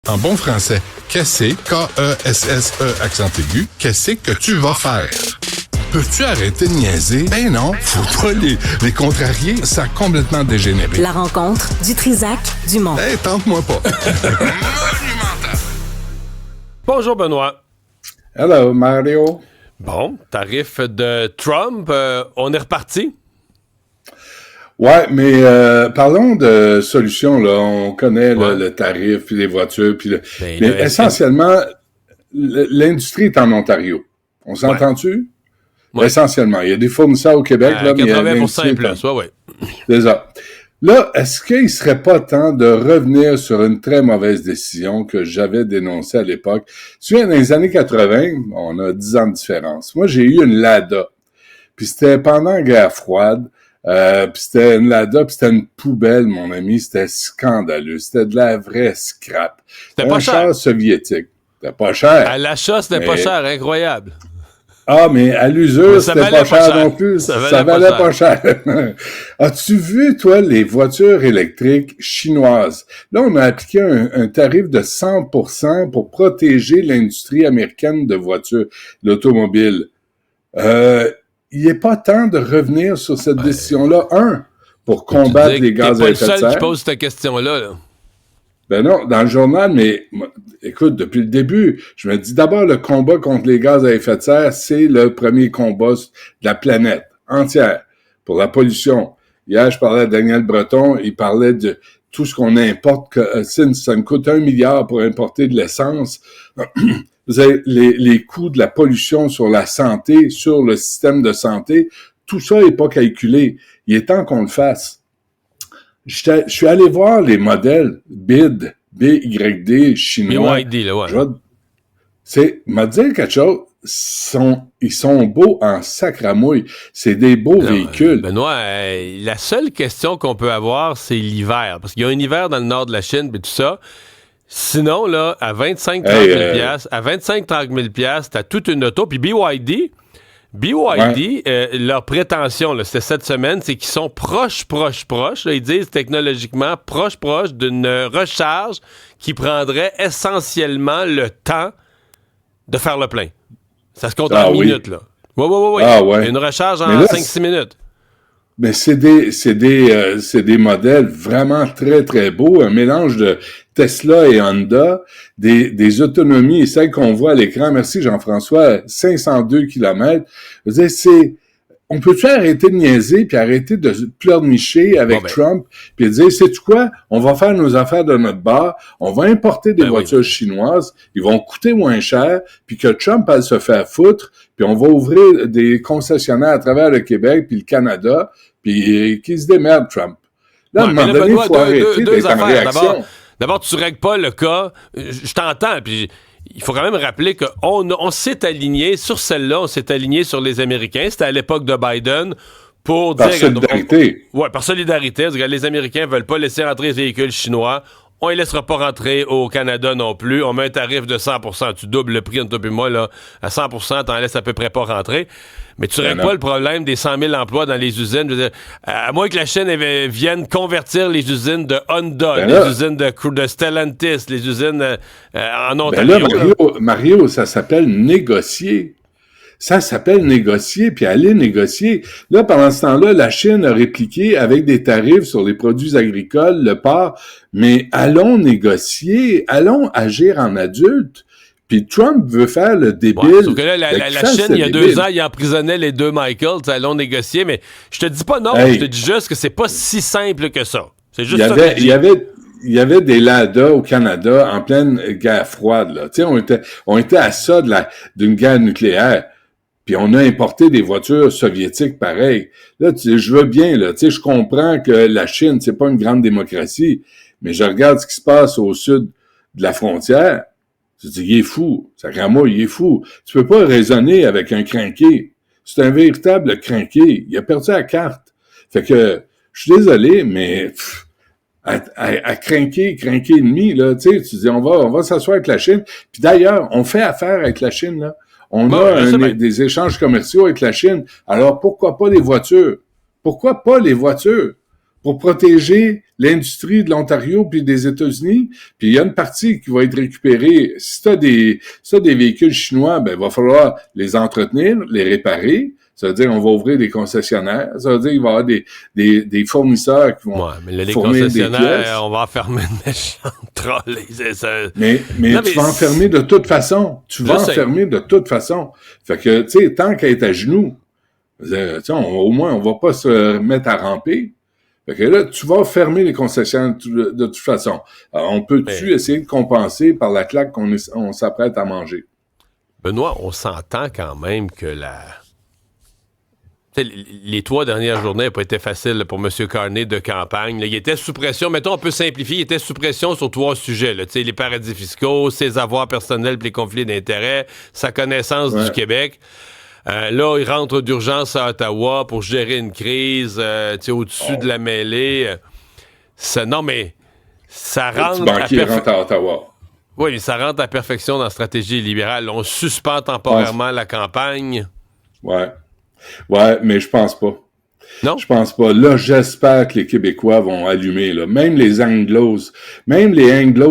En bon français, qu'est-ce K-E-S-S-E accent aigu, qu'est-ce que tu vas faire? Peux-tu arrêter de niaiser? Ben non, faut pas les contrarier, ça a complètement dégénéré. La rencontre du Trisac du Mont. Hey, tente-moi pas. Bonjour Benoît. Hello Mario. Bon, tarif de Trump, on est reparti? Ouais, mais parlons de solutions, là. On connaît le tarif, puis les voitures, puis mais essentiellement, l'industrie est en Ontario. On s'entend-tu? Ouais. Essentiellement. Il y a des fournisseurs au Québec, là, mais 80% et plus, ouais. C'est ça. Là, est-ce qu'il serait pas temps de revenir sur une très mauvaise décision que j'avais dénoncée à l'époque? Tu sais, dans les années 80, on a 10 ans de différence. Moi, j'ai eu une Lada. Puis c'était pendant la guerre froide. Puis c'était une Lada, puis c'était une poubelle, mon ami. C'était scandaleux. C'était de la vraie scrap. C'était pas cher. Un char soviétique. C'était pas cher. À l'achat, c'était pas cher. Incroyable. Ah, mais à l'usure, c'était pas cher non plus. Ça valait pas cher. As-tu vu, toi, les voitures électriques chinoises? Là, on a appliqué un tarif de 100% pour protéger l'industrie américaine de voitures, l'automobile. Il n'est pas temps de revenir sur cette décision-là. Pour combattre les gaz à effet de serre. T'es pas le seul qui pose cette question-là, là. Ben non, dans le journal, mais écoute, depuis le début, je me dis d'abord le combat contre les gaz à effet de serre, c'est le premier combat de la planète entière pour la pollution. Hier, je parlais à Daniel Breton, il parlait de tout ce qu'on importe, ça me coûte 1 milliard pour importer de l'essence. Vous avez les coûts de la pollution sur la santé, sur le système de santé, tout ça n'est pas calculé. Il est temps qu'on le fasse. Je suis allé voir les modèles BYD chinois. BYD, là, ouais. M'a dit quelque chose, ils sont beaux en sacramouille. C'est des beaux véhicules. Benoît, la seule question qu'on peut avoir, c'est l'hiver. Parce qu'il y a un hiver dans le nord de la Chine, et tout ça. Sinon, là, à 25-30 000 $, t'as toute une auto. Puis BYD, leur prétention, là, c'était cette semaine, c'est qu'ils sont proches. Là, ils disent technologiquement proche d'une recharge qui prendrait essentiellement le temps de faire le plein. Ça se compte en minutes, là. Oui. Ah, ouais. Une recharge en 5-6 minutes. Mais c'est des modèles vraiment très, très beaux. Un mélange de Tesla et Honda, des autonomies, celles qu'on voit à l'écran. Merci Jean-François, 502 km. Je veux dire, on peut-tu arrêter de niaiser puis arrêter de pleurnicher avec Trump puis dire, sais-tu quoi? On va faire nos affaires de notre bar. On va importer des voitures chinoises. Ils vont coûter moins cher puis que Trump aille se faire foutre puis on va ouvrir des concessionnaires à travers le Québec puis le Canada puis qu'ils se démerdent, Trump. Là, à un moment donné, il faut arrêter d'être en réaction. D'abord, tu règles pas le cas. Je t'entends, puis il faut quand même rappeler qu'on s'est aligné sur celle-là, on s'est aligné sur les Américains. C'était à l'époque de Biden pour dire... Par solidarité. Oui, par solidarité. Les Américains veulent pas laisser rentrer les véhicules chinois. On les laissera pas rentrer au Canada non plus. On met un tarif de 100%. Tu doubles le prix entre toi et moi, là. À 100%, t'en laisses à peu près pas rentrer. Mais tu règles pas le problème des 100 000 emplois dans les usines. Je veux dire, à moins que la Chine vienne convertir les usines de Honda, les usines de Stellantis, les usines en Ontario. Mario, ça s'appelle négocier. Ça s'appelle négocier, puis aller négocier. Là, pendant ce temps-là, la Chine a répliqué avec des tarifs sur les produits agricoles, le porc, mais allons négocier, allons agir en adulte. Puis Trump veut faire le débile. Ouais, sauf que là, la Chine, il y a 2 ans, il emprisonnait les 2 Michael, allons négocier, mais je te dis pas non, je te dis juste que c'est pas si simple que ça. C'est juste il y avait des Lada au Canada en pleine guerre froide, là. Tu sais, on était à ça d'une guerre nucléaire. Puis on a importé des voitures soviétiques pareilles. Là, je veux bien, là, tu sais, je comprends que la Chine, c'est pas une grande démocratie, mais je regarde ce qui se passe au sud de la frontière. Je dis, il est fou. Sacrément, il est fou. Tu peux pas raisonner avec un crinqué. C'est un véritable crinqué. Il a perdu la carte. Fait que, je suis désolé, mais à crinquer et demi, là, tu sais, tu dis, on va s'asseoir avec la Chine. Puis d'ailleurs, on fait affaire avec la Chine, là. On a des échanges commerciaux avec la Chine. Alors, pourquoi pas les voitures? Pourquoi pas les voitures? pour protéger l'industrie de l'Ontario puis des États-Unis. Puis il y a une partie qui va être récupérée. Si t'as des véhicules chinois, ben, il va falloir les entretenir, les réparer. Ça veut dire qu'on va ouvrir des concessionnaires. Ça veut dire qu'il va y avoir des fournisseurs qui vont mais là, les fournir des pièces. concessionnaires, on va enfermer une méchante troll. Mais tu vas enfermer de toute façon. De toute façon. Fait que, tu sais, tant qu'à être à genoux, au moins, on va pas se mettre à ramper. Fait que là, tu vas fermer les concessionnaires de toute façon. Alors, on peut-tu essayer de compenser par la claque qu'on s'apprête à manger? Benoît, on s'entend quand même que les 3 dernières journées n'ont pas été faciles pour M. Carney de campagne. Là, il était sous pression. Mettons, on peut simplifier. Il était sous pression sur 3 sujets. Là, les paradis fiscaux, ses avoirs personnels et les conflits d'intérêts, sa connaissance du Québec. Là, il rentre d'urgence à Ottawa pour gérer une crise au-dessus de la mêlée. Non, mais ça rentre rentre à Ottawa. Oui, ça rentre à perfection dans la stratégie libérale. On suspend temporairement la campagne. Ouais, mais je pense pas. Non? Je pense pas. Là, j'espère que les Québécois vont allumer, là. Même les Anglos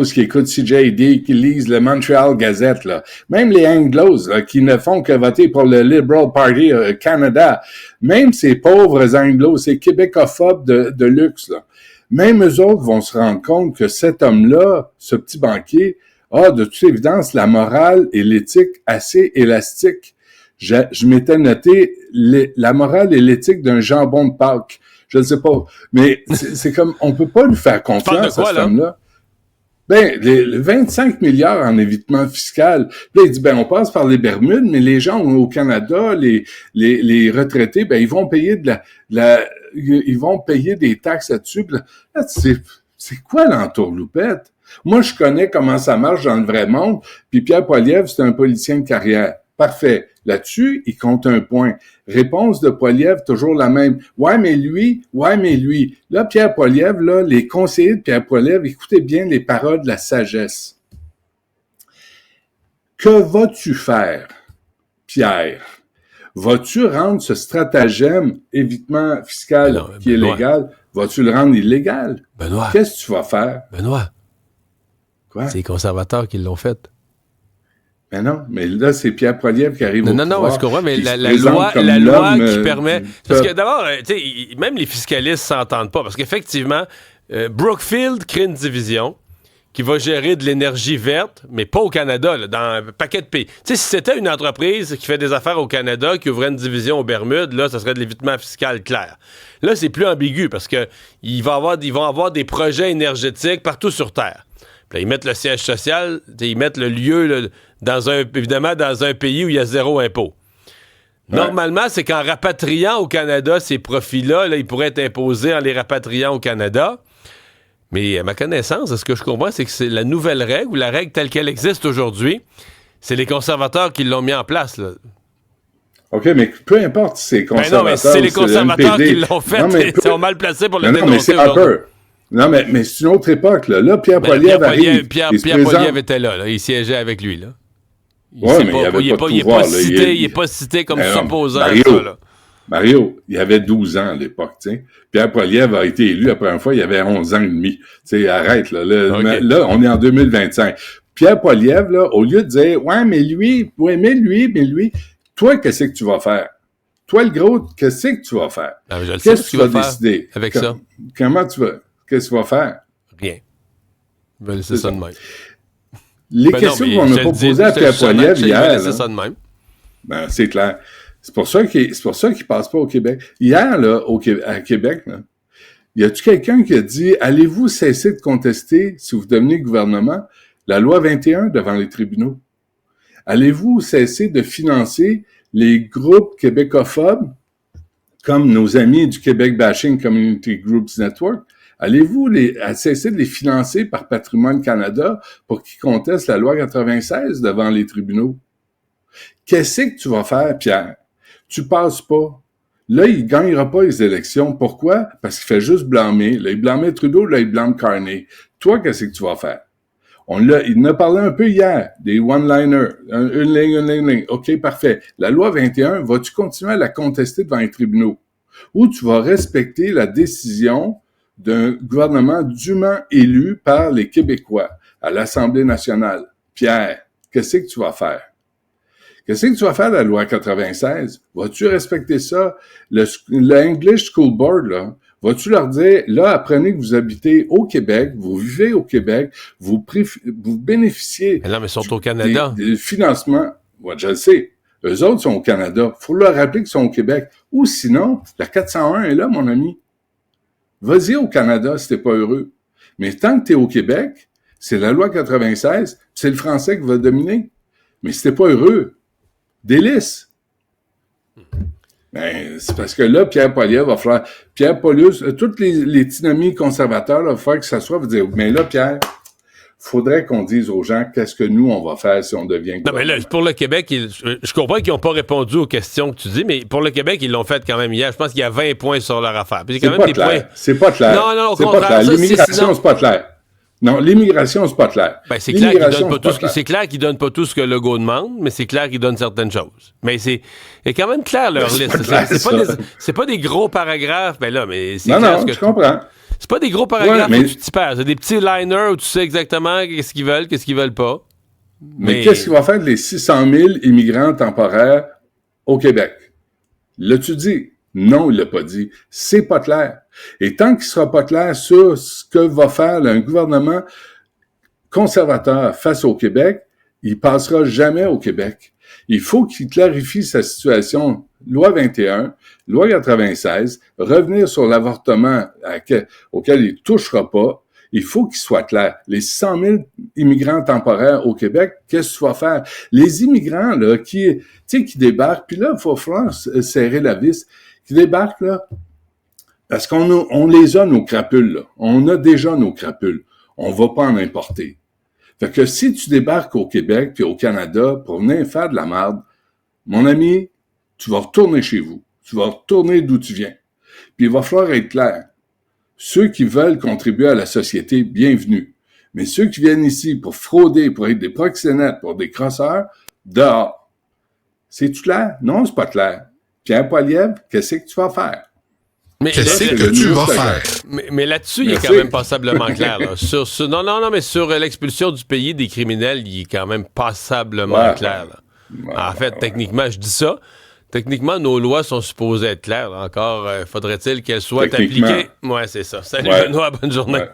qui écoutent CJD, qui lisent le Montreal Gazette, là. Même les Anglos, là, qui ne font que voter pour le Liberal Party Canada. Même ces pauvres Anglos, ces québécophobes de luxe, là. Même eux autres vont se rendre compte que cet homme-là, ce petit banquier, a de toute évidence la morale et l'éthique assez élastiques. Je m'étais noté la morale et l'éthique d'un jambon de Pâques. Je ne sais pas, mais c'est comme, on peut pas lui faire confiance à cet homme-là. Ben, les 25 milliards en évitement fiscal. Puis là, il dit, ben, on passe par les Bermudes, mais les gens au Canada, les retraités, ben, ils vont payer ils vont payer des taxes là-dessus. Là, c'est quoi l'entourloupette? Moi, je connais comment ça marche dans le vrai monde, puis Pierre Poilievre, c'est un politicien de carrière. Parfait. Là-dessus, il compte un point. Réponse de Poilievre, toujours la même. Ouais, mais lui. Là, Pierre Poilievre, là, les conseillers de Pierre Poilievre, écoutez bien les paroles de la sagesse. Que vas-tu faire, Pierre? Vas-tu rendre ce stratagème évitement fiscal qui est légal, vas-tu le rendre illégal? Benoît. Qu'est-ce que tu vas faire? Benoît. Quoi? C'est les conservateurs qui l'ont fait. Mais non, mais là, c'est Pierre Poilievre qui arrive au pouvoir. Non, je comprends, mais la loi qui permet... Parce que d'abord, même les fiscalistes s'entendent pas, parce qu'effectivement, Brookfield crée une division qui va gérer de l'énergie verte, mais pas au Canada, là, dans un paquet de pays. Tu sais, si c'était une entreprise qui fait des affaires au Canada, qui ouvrait une division aux Bermudes, là, ça serait de l'évitement fiscal clair. Là, c'est plus ambigu, parce que ils vont avoir des projets énergétiques partout sur Terre. Puis là, ils mettent le siège social, ils mettent le lieu, là, évidemment, dans un pays où il y a 0 impôt. Ouais. Normalement, c'est qu'en rapatriant au Canada ces profits-là, là, ils pourraient être imposés en les rapatriant au Canada. Mais à ma connaissance, ce que je comprends, c'est que c'est la nouvelle règle, ou la règle telle qu'elle existe aujourd'hui, c'est les conservateurs qui l'ont mis en place, là. OK, mais peu importe si c'est conservateur. Ben non, mais c'est les conservateurs qui l'ont fait. Ils sont mal placés pour le dénoncer. Mais c'est Harper. Non, mais c'est une autre époque, là. Là, Pierre Poilievre arrive. Pierre Poilievre était là. Il siégeait avec lui, là. Il n'est pas cité comme supposant ça, là. Mario, il avait 12 ans à l'époque, tu sais. Pierre Poilievre a été élu la première fois, il avait 11 ans et demi. Tu sais, arrête, là. Là, on est en 2025. Pierre Poilievre, là, au lieu de dire, mais lui, toi, qu'est-ce que tu vas faire? Toi, le gros, qu'est-ce que tu vas faire? Qu'est-ce que tu vas décider? Avec ça? Comment tu vas... Qu'est-ce que tu vas faire? Rien. Je vais laisser ça de même. Les questions qu'on a posées à Pierre Poilievre hier... Je vais laisser ça de même. Ben, c'est clair. C'est pour ça qu'il passe pas au Québec. Hier, là, à Québec, là, y a-tu quelqu'un qui a dit, allez-vous cesser de contester, si vous devenez gouvernement, la loi 21 devant les tribunaux? Allez-vous cesser de financer les groupes québécophobes, comme nos amis du Québec Bashing Community Groups Network? Allez-vous cesser de les financer par Patrimoine Canada pour qu'ils contestent la loi 96 devant les tribunaux? Qu'est-ce que tu vas faire, Pierre? Tu passes pas. Là, il gagnera pas les élections. Pourquoi? Parce qu'il fait juste blâmer. Là, il blâmait Trudeau, là, il blâme Carney. Toi, qu'est-ce que tu vas faire? Il en a parlé un peu hier, des one-liners. Une ligne. OK, parfait. La loi 21, vas-tu continuer à la contester devant les tribunaux? Ou tu vas respecter la décision d'un gouvernement dûment élu par les Québécois à l'Assemblée nationale. Pierre, qu'est-ce que tu vas faire? Qu'est-ce que tu vas faire, la loi 96? Vas-tu respecter ça? Le English School Board, là, vas-tu leur dire, là, apprenez que vous habitez au Québec, vous vivez au Québec, vous bénéficiez... Mais là, mais ils sont au Canada. Des financements. Ouais, je le sais. Eux autres sont au Canada. Faut leur rappeler qu'ils sont au Québec. Ou sinon, la 401 est là, mon ami. Vas-y au Canada si t'es pas heureux. Mais tant que t'es au Québec, c'est la loi 96, c'est le français qui va dominer. Mais si t'es pas heureux, délice. Ben, c'est parce que là, Pierre Poilievre va falloir... Pierre Poilievre, toutes les dynamiques conservateurs, là, il va falloir que ça soit... Vous dire, mais là, Pierre, faudrait qu'on dise aux gens qu'est-ce que nous, on va faire si on devient... Non, mais là, pour le Québec, je comprends qu'ils n'ont pas répondu aux questions que tu dis, mais pour le Québec, ils l'ont fait quand même hier. Je pense qu'il y a 20 points sur leur affaire. Puis c'est, quand pas même clair. Points... C'est pas clair. Non, au c'est contraire. Pas clair. Ça, l'immigration, c'est pas clair. Non, l'immigration, c'est pas clair. Ben, c'est clair qu'ils donnent pas tout ce que Legault demande, mais c'est clair qu'ils donnent certaines choses. Mais c'est quand même clair leur liste. C'est pas des gros paragraphes. Ben là, mais c'est clair. Non, je comprends. C'est pas des gros paragraphes où tu t'y perds. C'est des petits liners où tu sais exactement qu'est-ce qu'ils veulent pas. Mais qu'est-ce qu'il va faire de les 600 000 immigrants temporaires au Québec? L'as-tu dit? Non, il l'a pas dit. C'est pas clair. Et tant qu'il sera pas clair sur ce que va faire un gouvernement conservateur face au Québec, il passera jamais au Québec. Il faut qu'il clarifie sa situation. Loi 21, loi 96, revenir sur l'avortement auquel il touchera pas. Il faut qu'il soit clair. Les 100 000 immigrants temporaires au Québec, qu'est-ce que tu vas faire? Les immigrants, là, qui débarquent, puis là, il faut falloir serrer la vis, qui débarquent, là, parce on les a, nos crapules, là. On a déjà nos crapules. On va pas en importer. Fait que si tu débarques au Québec puis au Canada pour venir faire de la merde, mon ami, tu vas retourner chez vous. Tu vas retourner d'où tu viens. Puis il va falloir être clair. Ceux qui veulent contribuer à la société, bienvenue. Mais ceux qui viennent ici pour frauder, pour être des proxénètes, pour des crosseurs, dehors. C'est-tu clair? Non, c'est pas clair. Pierre Poilievre, qu'est-ce que tu vas faire? Mais qu'est-ce que tu vas faire? Mais là-dessus, il est quand même passablement clair. Là. Non, mais sur l'expulsion du pays des criminels, il est quand même passablement clair. Là. En fait, techniquement, je dis ça. Techniquement, nos lois sont supposées être claires. Encore faudrait-il qu'elles soient appliquées. Ouais, c'est ça. Salut Benoît, bonne journée. Ouais.